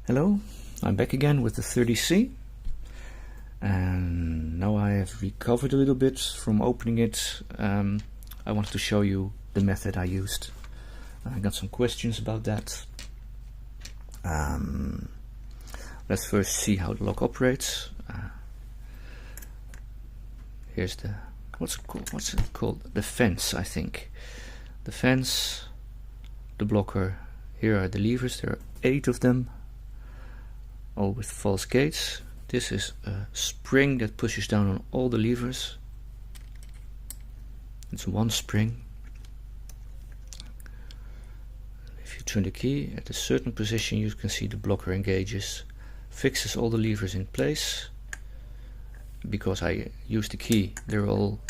Hello, I'm back again with the 30C, and now I have recovered a little bit from opening it. I wanted to show you the method I used. I got some questions about that. Let's first see how the lock operates. Here's the what's it called? The fence, I think. The fence, the blocker. Here are the levers. There are 8 of them, all with false gates. This is a spring that pushes down on all the levers. It's one spring. If you turn the key at a certain position, you can see the blocker engages, fixes all the levers in place. Because I used the key, they're all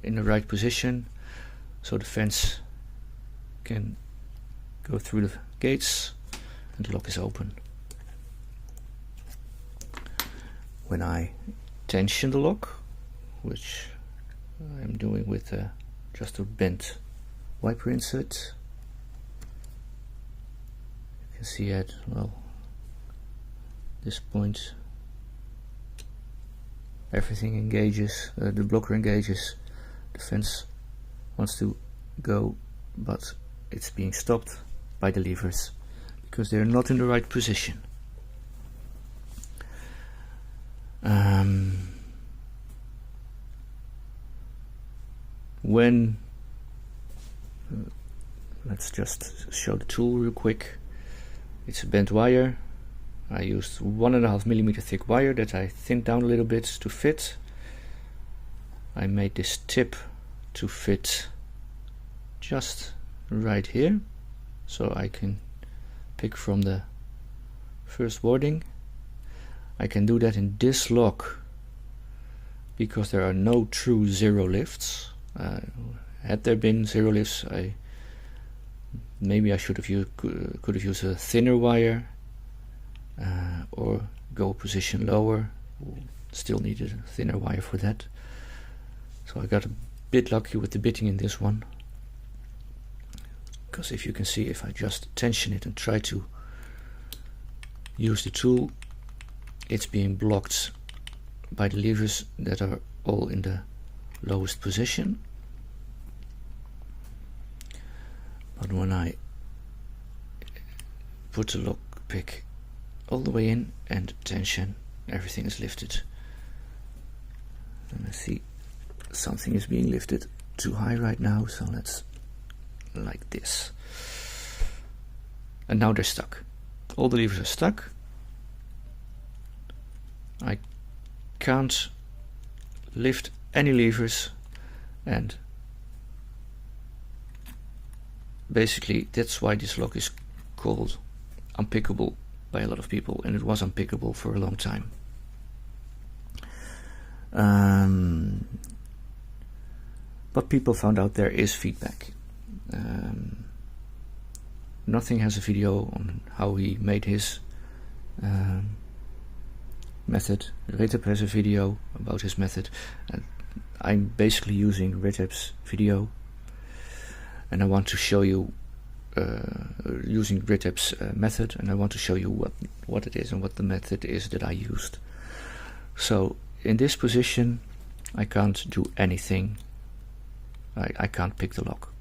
in the right position, so the fence can go through the gates and the lock is open. When I tension the lock, which I'm doing with just a bent wiper insert, you can see at, well, this point everything engages, the blocker engages, the fence wants to go, but it's being stopped by the levers because they're not in the right position. Let's just show the tool real quick. It's a bent wire. I used 1.5mm thick wire that I thinned down a little bit to fit. I made this tip to fit just right here, so I can pick from the first wording. I can do that in this lock because there are no true zero lifts. Had there been zero lifts, maybe I should have could have used a thinner wire, or go a position lower. Still needed a thinner wire for that. So I got a bit lucky with the bitting in this one, because if you can see, if I just tension it and try to use the tool, it's being blocked by the levers that are all in the lowest position. But when I put the lock pick all the way in and tension, everything is lifted. And I see something is being lifted too high right now, so let's like this. And now they're stuck. All the levers are stuck. I can't lift any levers, and basically that's why this lock is called unpickable by a lot of people, and it was unpickable for a long time. But people found out there is feedback. Nothing has a video on how he made his method. Retep has a video about his method, and I'm basically using Retep's video, and I want to show you using Retep's method, and I want to show you what it is and what the method is that I used. So in this position I can't do anything. I can't pick the lock.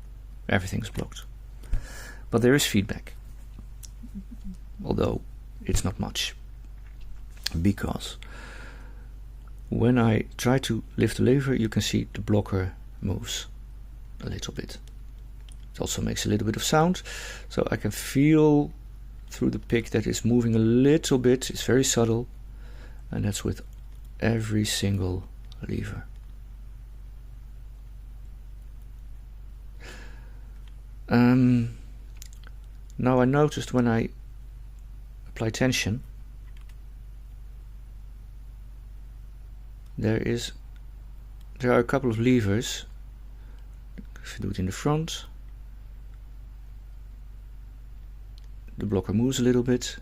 Everything's blocked. But there is feedback, although it's not much, because when I try to lift the lever, you can see the blocker moves a little bit. It also makes a little bit of sound, so I can feel through the pick that it's moving a little bit. It's very subtle, and that's with every single lever. Now I noticed when I apply tension, there are a couple of levers. If you do it in the front, the blocker moves a little bit,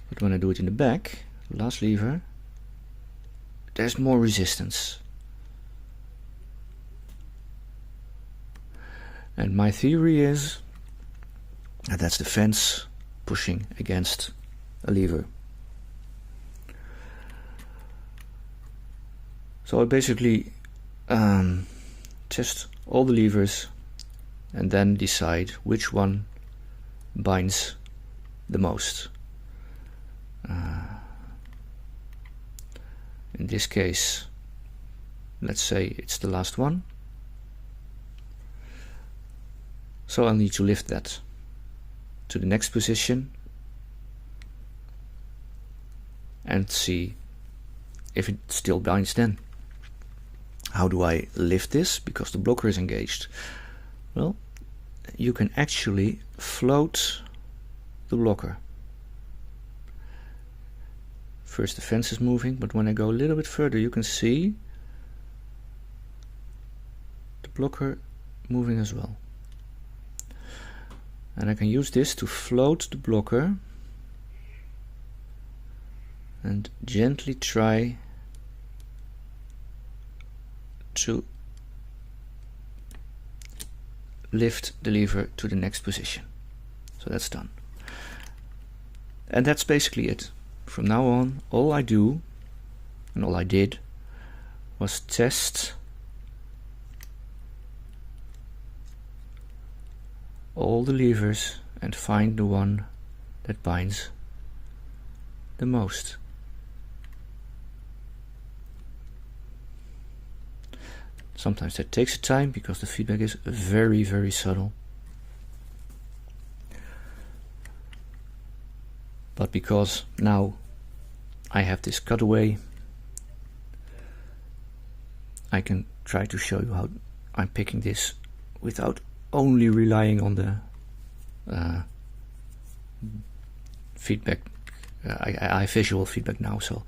but when I do it in the back, the last lever, there's more resistance. And my theory is that that's the fence pushing against a lever. So I basically test all the levers and then decide which one binds the most. In this case, let's say it's the last one. So I'll need to lift that to the next position and see if it still binds then. How do I lift this? Because the blocker is engaged. Well, you can actually float the blocker. First the fence is moving, but when I go a little bit further you can see the blocker moving as well. And I can use this to float the blocker and gently try to lift the lever to the next position. So that's done. And that's basically it. From now on, all I do, and all I did, was test all the levers and find the one that binds the most. Sometimes that takes time because the feedback is very, very subtle. But because now I have this cutaway, I can try to show you how I'm picking this without only relying on the feedback. I have visual feedback now, so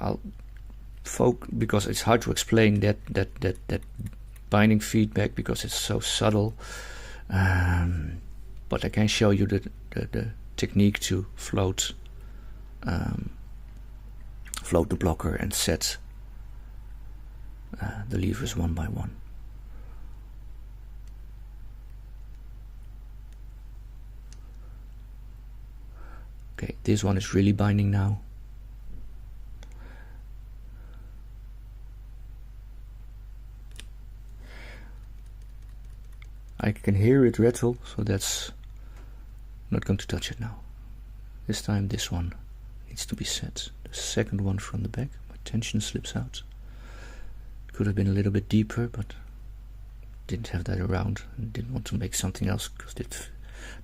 I'll because it's hard to explain that binding feedback because it's so subtle. But I can show you the technique to float the blocker and set the levers one by one. Okay, this one is really binding now. I can hear it rattle, so that's not going to touch it now. This time this one needs to be set. The second one from the back, my tension slips out. Could have been a little bit deeper, but didn't have that around and didn't want to make something else because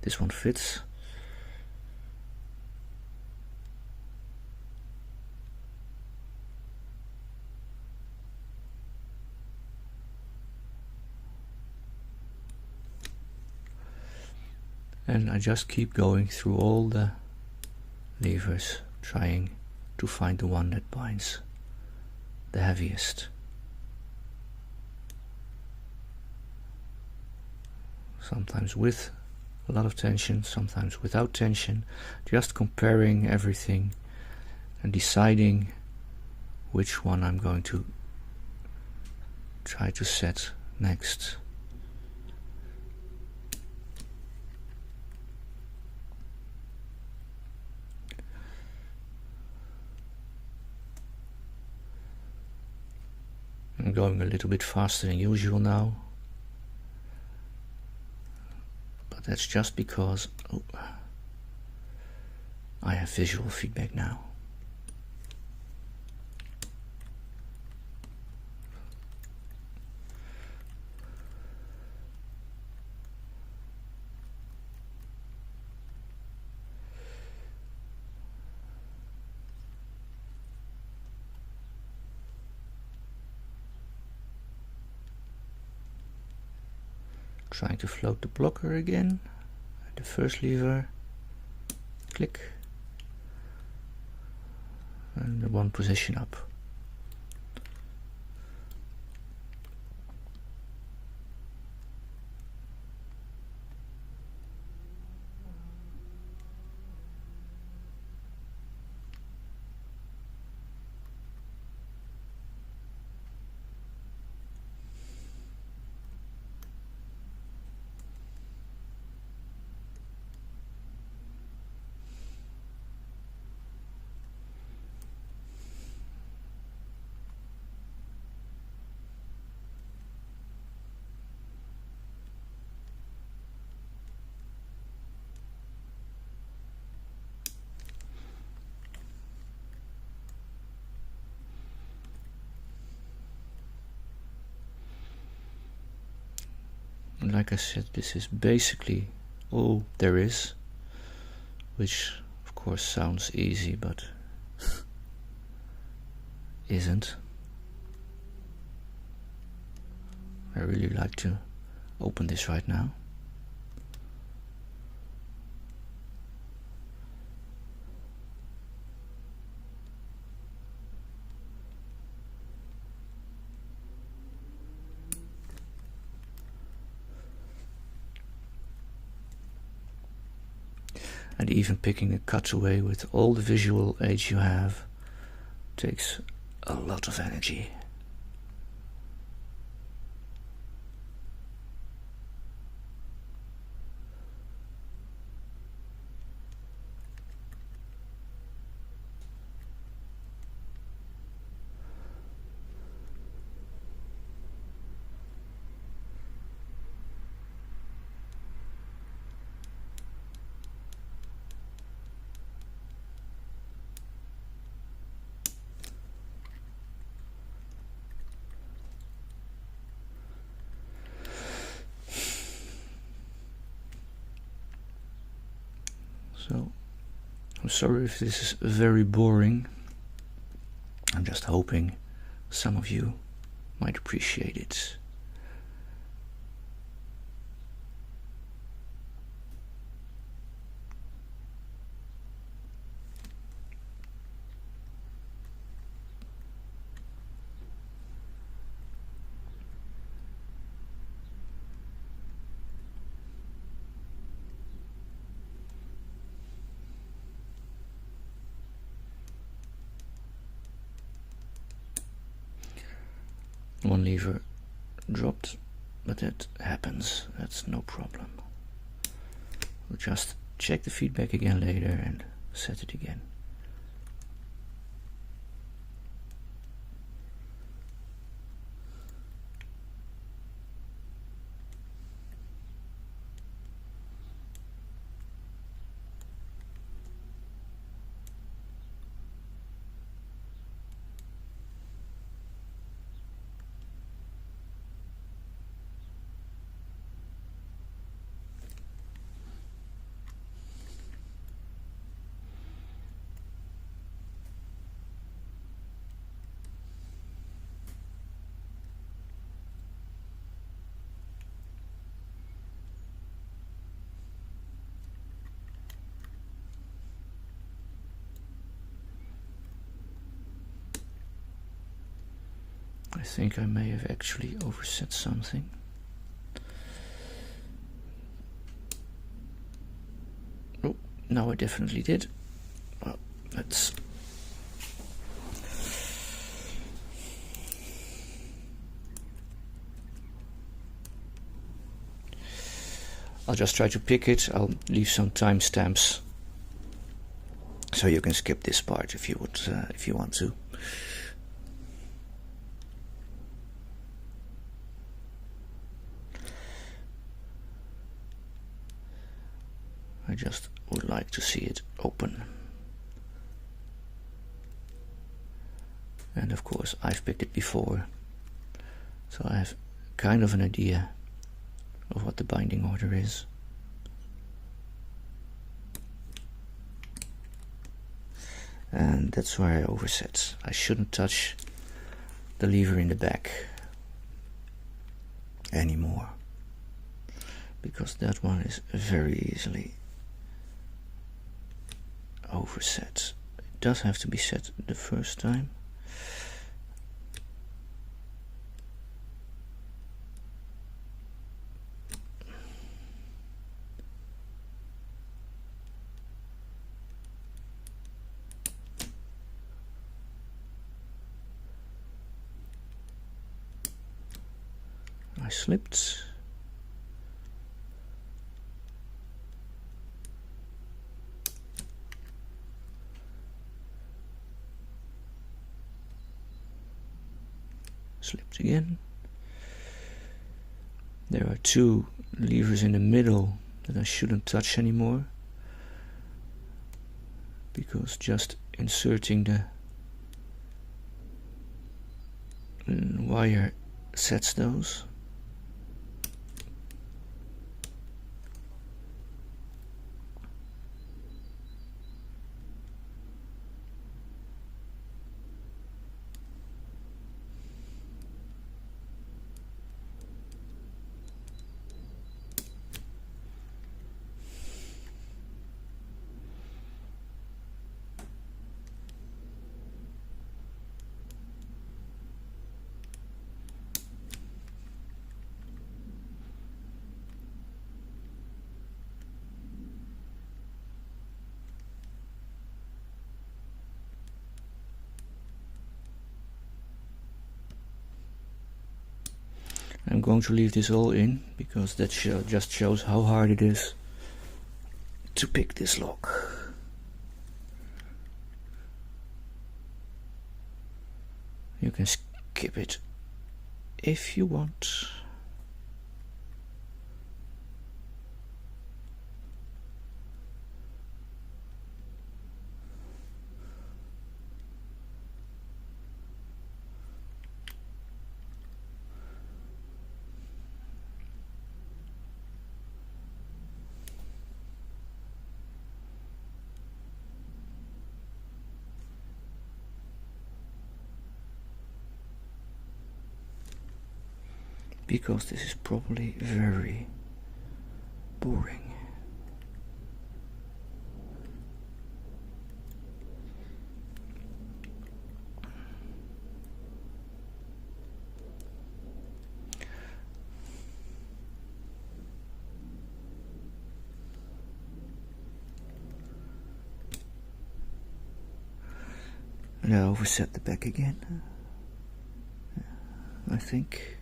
this one fits. And I just keep going through all the levers, trying to find the one that binds the heaviest. Sometimes with a lot of tension, sometimes without tension, just comparing everything and deciding which one I'm going to try to set next. I'm going a little bit faster than usual now, but that's just because I have visual feedback now. Trying to float the blocker again. The first lever, click, and the one position up. And like I said, this is basically all there is, which of course sounds easy, but isn't. I really like to open this right now. And even picking a cutaway with all the visual aids you have takes a lot of energy. So, I'm sorry if this is very boring. I'm just hoping some of you might appreciate it. One lever dropped, but that happens, that's no problem. We'll just check the feedback again later and set it again. I think I may have actually overset something. Oh, no, I definitely did. Well, let's... I'll just try to pick it. I'll leave some timestamps so you can skip this part if you would, if you want to. I just would like to see it open. And of course I've picked it before, so I have kind of an idea of what the binding order is. And that's where I overset. I shouldn't touch the lever in the back anymore, because that one is very easily overset. It does have to be set the first time. I slipped. Slipped again. There are two levers in the middle that I shouldn't touch anymore, because just inserting the wire sets those. I'm going to leave this all in because that just shows how hard it is to pick this lock. You can skip it if you want. Because this is probably very boring. And I overset the back again, I think.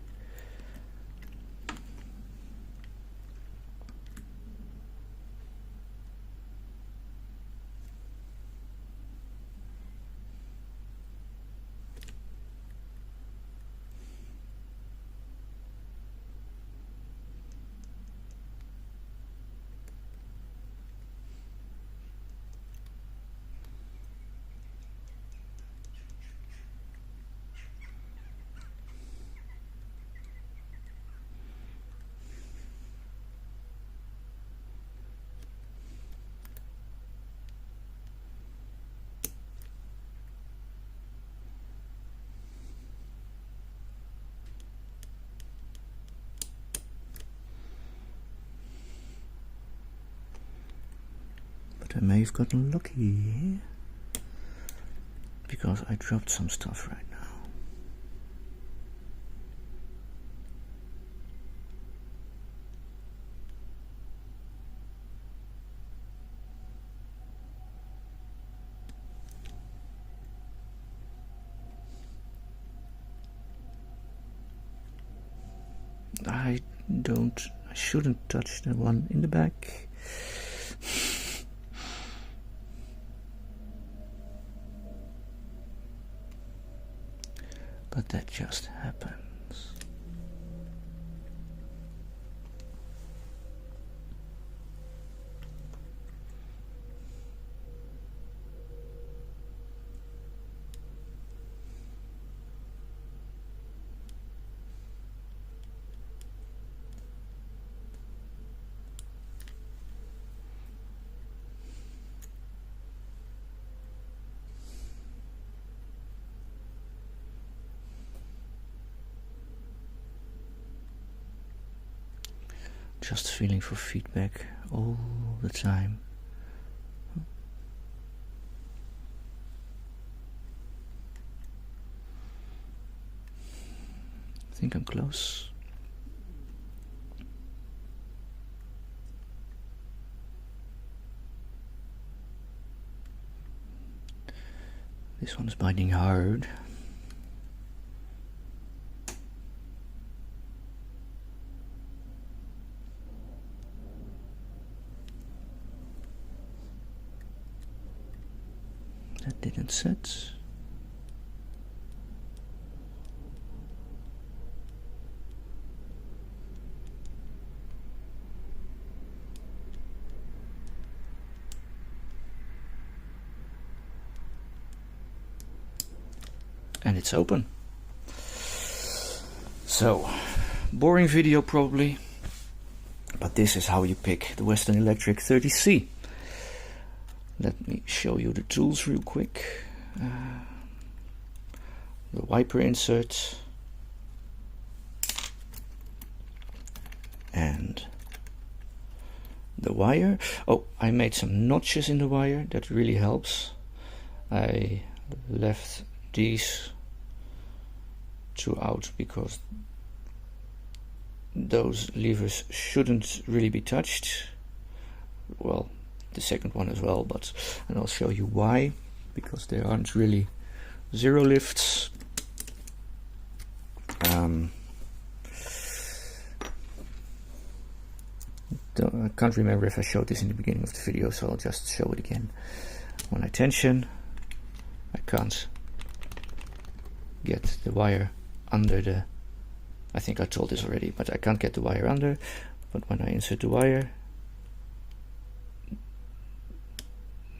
I may have gotten lucky because I dropped some stuff right now. I shouldn't touch the one in the back. But that just happens. Just feeling for feedback all the time. I think I'm close. This one's biting hard. That didn't set. And it's open. So, boring video probably, but this is how you pick the Western Electric 30C. Let me show you the tools real quick. The wiper insert and the wire. Oh, I made some notches in the wire, that really helps. I left these two out because those levers shouldn't really be touched. Well, the second one as well, but and I'll show you why, because there aren't really zero lifts. I can't remember if I showed this in the beginning of the video, so I'll just show it again. When I tension, I can't get the wire under the, I think I told this already, but I can't get the wire under. But when I insert the wire,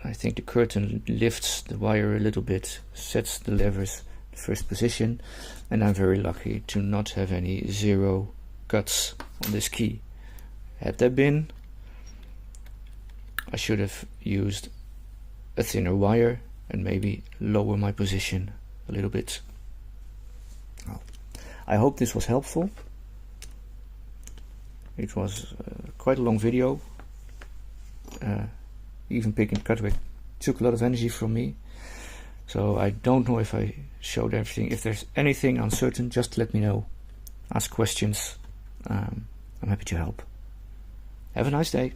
I think the curtain lifts the wire a little bit, sets the levers in first position, and I'm very lucky to not have any zero cuts on this key. Had there been, I should have used a thinner wire and maybe lower my position a little bit. Well, I hope this was helpful. It was quite a long video. Even picking cutaway took a lot of energy from me. So I don't know if I showed everything. If there's anything uncertain, just let me know. Ask questions. I'm happy to help. Have a nice day.